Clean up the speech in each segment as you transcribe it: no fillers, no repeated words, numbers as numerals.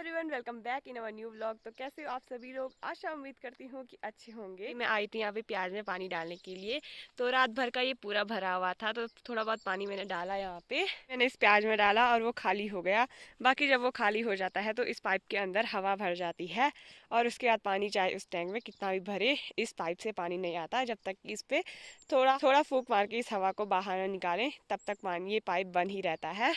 Everyone, welcome back in our new vlog. तो कैसे हो आप सभी लोग? आशा उम्मीद करती हूँ कि अच्छे होंगे। मैं आई थी यहाँ पे प्याज में पानी डालने के लिए, तो रात भर का ये पूरा भरा हुआ था, तो थोड़ा बहुत पानी मैंने डाला यहाँ पे। मैंने इस प्याज में डाला और वो खाली हो गया। बाकी जब वो खाली हो जाता है तो इस पाइप के अंदर हवा भर जाती है और उसके बाद पानी चाहे उस टैंक में कितना भी भरे, इस पाइप से पानी नहीं आता जब तक कि इस पे थोड़ा थोड़ा फूंक मार के इस हवा को बाहर न निकालें, तब तक पानी ये पाइप बंद ही रहता है।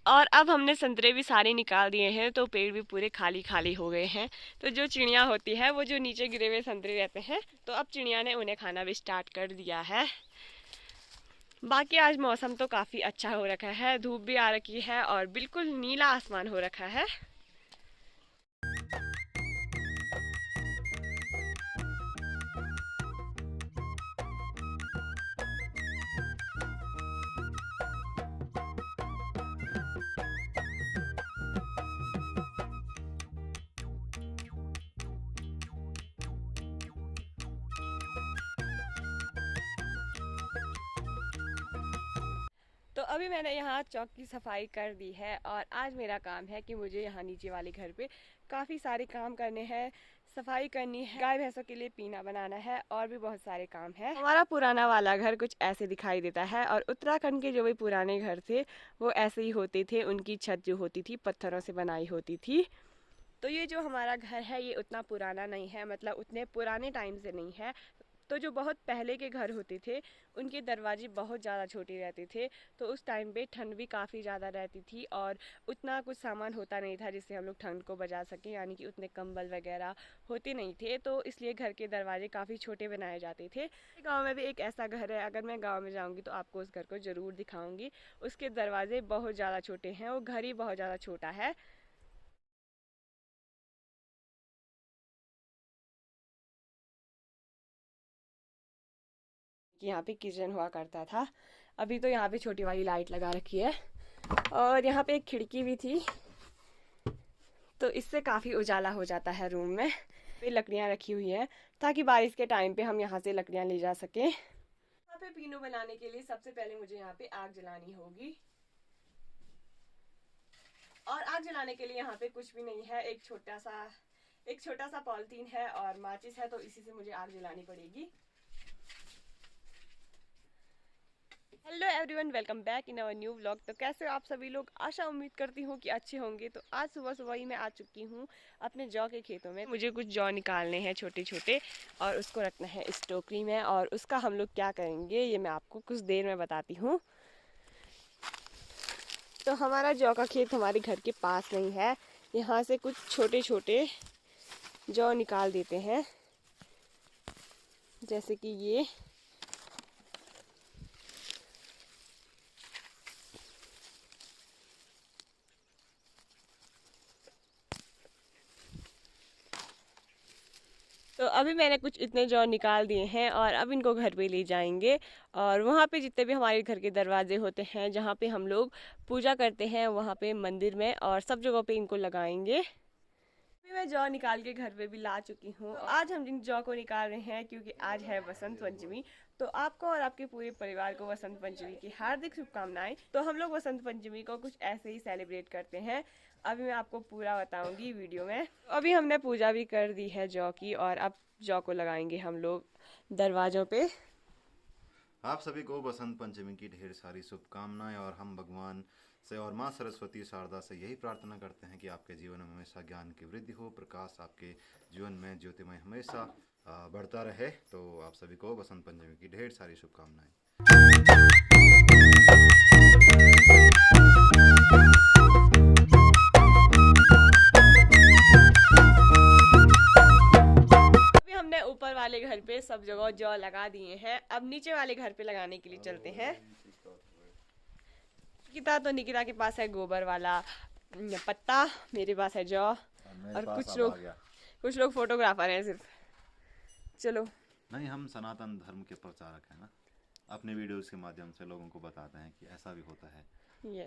और अब हमने संतरे भी सारे निकाल दिए हैं, तो पेड़ भी पूरे खाली खाली हो गए हैं। तो जो चिड़िया होती है वो जो नीचे गिरे हुए संतरे रहते हैं, तो अब चिड़िया ने उन्हें खाना भी स्टार्ट कर दिया है। बाकी आज मौसम तो काफ़ी अच्छा हो रखा है, धूप भी आ रखी है और बिल्कुल नीला आसमान हो रखा है। तो अभी मैंने यहाँ चौक की सफाई कर दी है और आज मेरा काम है कि मुझे यहाँ नीचे वाले घर पे काफ़ी सारे काम करने हैं। सफाई करनी है, गाय भैंसों के लिए पीना बनाना है और भी बहुत सारे काम है। हमारा पुराना वाला घर कुछ ऐसे दिखाई देता है और उत्तराखंड के जो भी पुराने घर थे वो ऐसे ही होते थे। उनकी छत जो होती थी पत्थरों से बनाई होती थी। तो ये जो हमारा घर है ये उतना पुराना नहीं है, मतलब उतने पुराने टाइम से नहीं है। तो जो बहुत पहले के घर होते थे उनके दरवाजे बहुत ज़्यादा छोटे रहते थे, तो उस टाइम पे ठंड भी काफ़ी ज़्यादा रहती थी और उतना कुछ सामान होता नहीं था जिससे हम लोग ठंड को बचा सकें, यानी कि उतने कंबल वगैरह होते नहीं थे, तो इसलिए घर के दरवाजे काफ़ी छोटे बनाए जाते थे। गांव में भी एक ऐसा घर है, अगर मैं गांव में जाऊंगी तो आपको उस घर को ज़रूर दिखाऊंगी। उसके दरवाजे बहुत ज़्यादा छोटे हैं, वो घर ही बहुत ज़्यादा छोटा है। कि यहाँ पे किचन हुआ करता था। अभी तो यहाँ पे छोटी वाली लाइट लगा रखी है और यहाँ पे एक खिड़की भी थी, तो इससे काफ़ी उजाला हो जाता है रूम में। पे लकड़ियाँ रखी हुई है ताकि बारिश के टाइम पे हम यहाँ से लकड़ियाँ ले जा सकें। यहाँ पे पीनो बनाने के लिए सबसे पहले मुझे यहाँ पे आग जलानी होगी और आग जलाने के लिए यहाँ पे कुछ भी नहीं है, एक छोटा सा पॉलिथीन है और माचिस है, तो इसी से मुझे आग जलानी पड़ेगी। Hello everyone, welcome back in our new vlog. तो कैसे हो आप सभी लोग? आशा उम्मीद करती हूँ कि अच्छे होंगे। तो आज सुबह सुबह ही मैं आ चुकी हूँ अपने जौ के खेतों में। मुझे कुछ जौ निकालने हैं छोटे छोटे और उसको रखना है इस टोकरी में, और उसका हम लोग क्या करेंगे ये मैं आपको कुछ देर में बताती हूँ। तो हमारा जौ का खेत हमारे घर के पास नहीं है, यहाँ से कुछ छोटे छोटे जौ निकाल देते हैं, जैसे कि ये। तो अभी मैंने कुछ इतने जौ निकाल दिए हैं और अब इनको घर पे ले जाएंगे और वहाँ पे जितने भी हमारे घर के दरवाजे होते हैं जहाँ पे हम लोग पूजा करते हैं, वहाँ पे मंदिर में और सब जगहों पे इनको लगाएंगे। अभी मैं जौ निकाल के घर पे भी ला चुकी हूँ। तो आज हम जिन जौ को निकाल रहे हैं क्योंकि आज है वसंत पंचमी, तो आपको और आपके पूरे परिवार को वसंत पंचमी की हार्दिक शुभकामनाएं। तो हम लोग वसंत पंचमी को कुछ ऐसे ही सेलिब्रेट करते हैं, अभी मैं आपको पूरा बताऊंगी वीडियो में। अभी हमने पूजा भी कर दी है जौ की और अब जौ को लगाएंगे हम लोग दरवाजों पे। आप सभी को बसंत पंचमी की ढेर सारी शुभकामनाएं और हम भगवान से और माँ सरस्वती शारदा से यही प्रार्थना करते हैं कि आपके जीवन में हमेशा ज्ञान की वृद्धि हो, प्रकाश आपके जीवन में ज्योतिमय हमेशा बढ़ता रहे। तो आप सभी को बसंत पंचमी की ढेर सारी शुभकामनाएं। अभी हमने ऊपर वाले घर पे सब जगह जौ लगा दिए हैं, अब नीचे वाले घर पे लगाने के लिए चलते हैं। निकिता तो निकिता के पास है गोबर वाला पत्ता, मेरे पास है जौ और कुछ लोग फोटोग्राफर हैं सिर्फ। चलो। नहीं, हम सनातन धर्म के प्रचारक हैं ना, अपने वीडियोस के माध्यम से लोगों को बताते हैं कि ऐसा भी होता है,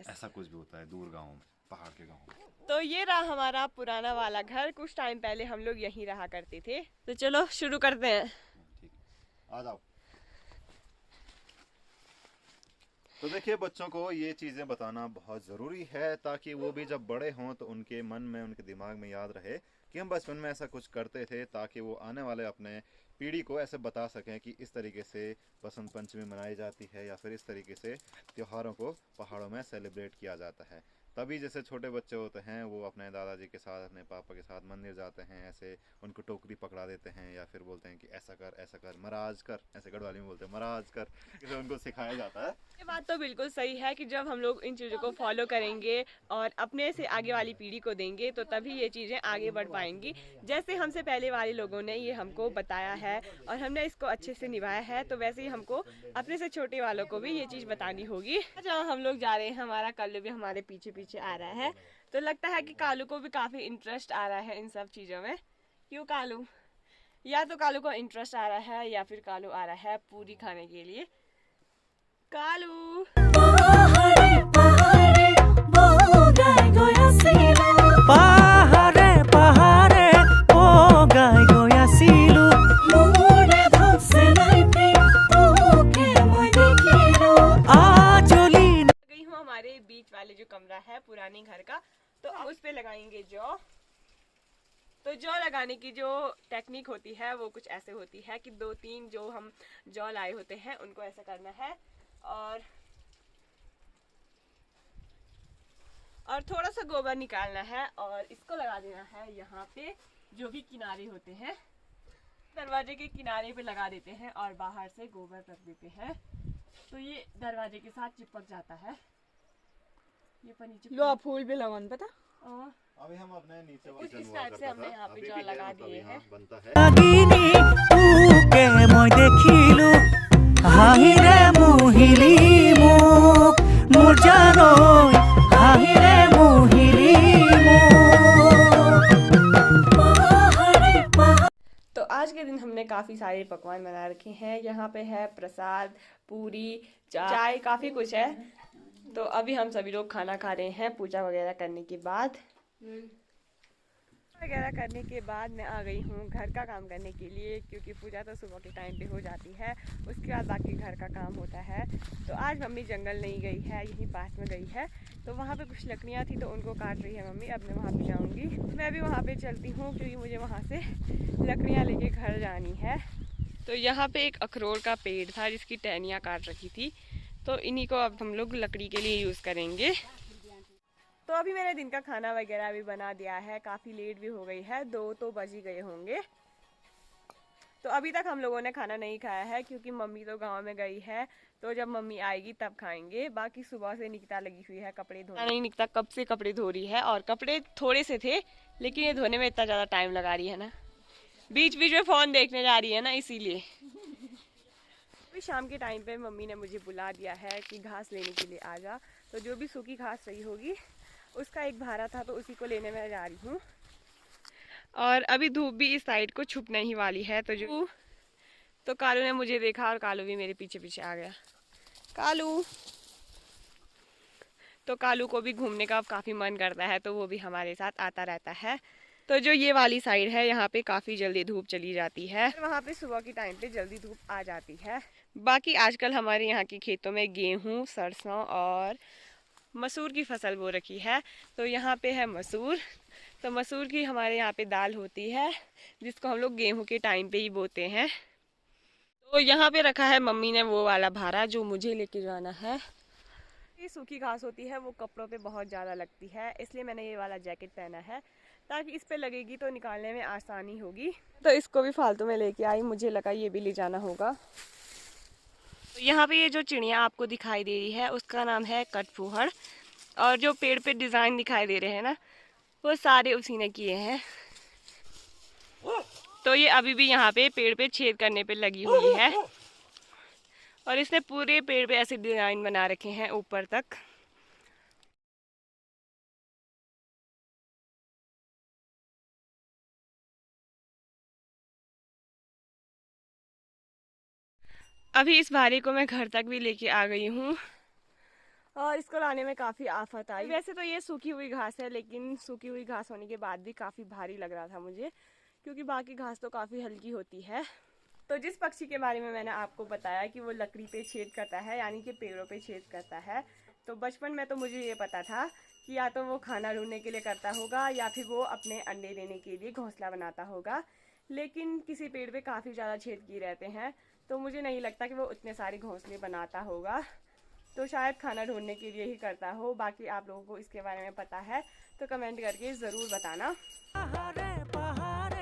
ऐसा कुछ भी होता है दूर गाँव में, पहाड़ के गाँव में। तो ये रहा हमारा पुराना वाला घर, कुछ टाइम पहले हम लोग यहीं रहा करते थे। तो चलो शुरू करते हैं। ठीक, आ जाओ। तो देखिए, बच्चों को ये चीज़ें बताना बहुत ज़रूरी है ताकि वो भी जब बड़े हों तो उनके मन में, उनके दिमाग में याद रहे कि हम बचपन में ऐसा कुछ करते थे, ताकि वो आने वाले अपने पीढ़ी को ऐसे बता सकें कि इस तरीके से बसंत पंचमी मनाई जाती है या फिर इस तरीके से त्योहारों को पहाड़ों में सेलिब्रेट किया जाता है। तभी जैसे छोटे बच्चे होते हैं वो अपने दादाजी के साथ, अपने पापा के साथ मंदिर जाते हैं, ऐसे उनको टोकरी पकड़ा देते हैं या फिर बोलते हैं कि ऐसा कर महाराज कर, ऐसे गढ़वाली में बोलते हैं महाराज कर, इसे उनको सिखाया जाता है। ये बात तो बिल्कुल सही है कि जब हम लोग इन चीज़ों को फॉलो करेंगे और अपने से आगे वाली पीढ़ी को देंगे तो तभी ये चीज़ें आगे बढ़ पाएंगी। जैसे हमसे पहले वाले लोगों ने ये हमको बताया है और हमने इसको अच्छे से निभाया है, तो वैसे ही हमको अपने से छोटे वालों को भी ये चीज़ बतानी होगी। जहाँ हम लोग जा रहे हैं, हमारा कालू भी हमारे पीछे पीछे आ रहा है, तो लगता है कि कालू को भी काफ़ी इंटरेस्ट आ रहा है इन सब चीज़ों में। क्यों कालू? या तो कालू को इंटरेस्ट आ रहा है या फिर कालू आ रहा है पूरी खाने के लिए। कालू पाहारे पाहारे वो गाय गोयासिलो पाहारे पाहारे वो गाय गोयासिलो मोरे धोसे नाइते ओके मैं देखिलो आजोली गई हूँ हमारे बीच वाले जो कमरा है पुराने घर का, तो उस पे लगाएंगे जौ। तो जौ लगाने की जो टेक्निक होती है वो कुछ ऐसे होती है कि 2-3 जो हम जौ लाए होते हैं उनको ऐसा करना है और थोड़ा सा गोबर निकालना है और इसको लगा देना है यहाँ पे, जो भी किनारे होते हैं दरवाजे के किनारे पे लगा देते हैं और बाहर से गोबर रख देते हैं, तो ये दरवाजे के साथ चिपक जाता है। ये पर नीचे लो फूल भी लगन पता। और अभी हम अपने नीचे कुछ इस टाइप से हमने यहाँ पे जौ लगा दिए हैं। बनता है। লাগিনি ওকে মই দেখিলো হাহিরে মুহিলি মুখ মোর জানই হাহিরে মুহিলি মুখ পাহাড়ে পাহাড়ে तो आज के दिन हमने काफ़ी सारे पकवान बना रखे हैं। यहाँ पे है प्रसाद, पूरी, चाय, काफ़ी कुछ है। तो अभी हम सभी लोग खाना खा रहे हैं पूजा वगैरह करने के बाद। मैं आ गई हूँ घर का काम करने के लिए, क्योंकि पूजा तो सुबह के टाइम पे हो जाती है, उसके बाद बाकी घर का काम होता है। तो आज मम्मी जंगल नहीं गई है, यहीं पास में गई है, तो वहाँ पे कुछ लकड़ियाँ थी तो उनको काट रही है मम्मी। अब मैं वहाँ पे जाऊँगी, मैं भी वहाँ पे चलती हूँ क्योंकि मुझे वहाँ से लकड़ियाँ लेके घर जानी है। तो यहाँ पे एक अखरोट का पेड़ था जिसकी टहनियाँ काट रखी थी, तो इन्हीं को अब हम लोग लकड़ी के लिए यूज़ करेंगे। तो अभी मैंने दिन का खाना वगैरह भी बना दिया है, काफ़ी लेट भी हो गई है, 2 तो बज ही गए होंगे। तो अभी तक हम लोगों ने खाना नहीं खाया है क्योंकि मम्मी तो गांव में गई है, तो जब मम्मी आएगी तब खाएंगे। बाकी सुबह से निकिता लगी हुई है कपड़े धोने। नहीं, निकिता कब से कपड़े धो रही है और कपड़े थोड़े से थे लेकिन ये धोने में इतना ज़्यादा टाइम लगा रही है ना, बीच बीच में फ़ोन देखने जा रही है ना, इसीलिए। अभी शाम के टाइम पे मम्मी ने मुझे बुला दिया है कि घास लेने के लिए आ जा, तो जो भी सूखी घास रही होगी उसका एक भारा था तो उसी को लेने में जा रही हूँ। और अभी धूप भी इस साइड को छुपने ही वाली है, तो कालू ने मुझे देखा और कालू भी मेरे पीछे पीछे आ गया। कालू, तो कालू को भी घूमने का काफ़ी मन करता है, तो वो भी हमारे साथ आता रहता है। तो जो ये वाली साइड है यहाँ पे काफ़ी जल्दी धूप चली जाती है, वहाँ पे सुबह के टाइम पे जल्दी धूप आ जाती है। बाकी आजकल हमारे यहाँ के खेतों में गेहूँ, सरसों और मसूर की फसल बो रखी है। तो यहाँ पे है मसूर, तो मसूर की हमारे यहाँ पे दाल होती है जिसको हम लोग गेहूं के टाइम पे ही बोते हैं। तो यहाँ पे रखा है मम्मी ने वो वाला भारा जो मुझे लेके जाना है। ये सूखी घास होती है, वो कपड़ों पे बहुत ज़्यादा लगती है, इसलिए मैंने ये वाला जैकेट पहना है ताकि इस पे लगेगी तो निकालने में आसानी होगी। तो इसको भी फालतू में लेके आई, मुझे लगा ये भी ले जाना होगा। तो यहाँ पे ये जो चिड़िया आपको दिखाई दे रही है उसका नाम है कटफूहड़, और जो पेड़ पे डिज़ाइन दिखाई दे रहे हैं ना वो सारे उसी ने किए हैं। तो ये अभी भी यहाँ पे पेड़ पे छेद करने पे लगी हुई है और इसने पूरे पेड़ पे ऐसे डिज़ाइन बना रखे हैं ऊपर तक। अभी इस भारे को मैं घर तक भी लेके आ गई हूँ और इसको लाने में काफ़ी आफत आई। वैसे तो ये सूखी हुई घास है, लेकिन सूखी हुई घास होने के बाद भी काफ़ी भारी लग रहा था मुझे, क्योंकि बाकी घास तो काफ़ी हल्की होती है। तो जिस पक्षी के बारे में मैंने आपको बताया कि वो लकड़ी पे छेद करता है, यानी कि पेड़ों पे छेद करता है, तो बचपन में तो मुझे ये पता था कि या तो वो खाना ढूंढने के लिए करता होगा या फिर वो अपने अंडे देने के लिए घोंसला बनाता होगा। लेकिन किसी पेड़ पे काफ़ी ज़्यादा छेद किए रहते हैं, तो मुझे नहीं लगता कि वो उतने सारे घोंसले बनाता होगा। तो शायद खाना ढूंढने के लिए ही करता हो। बाकी आप लोगों को इसके बारे में पता है तो कमेंट करके ज़रूर बताना। পাহাৰে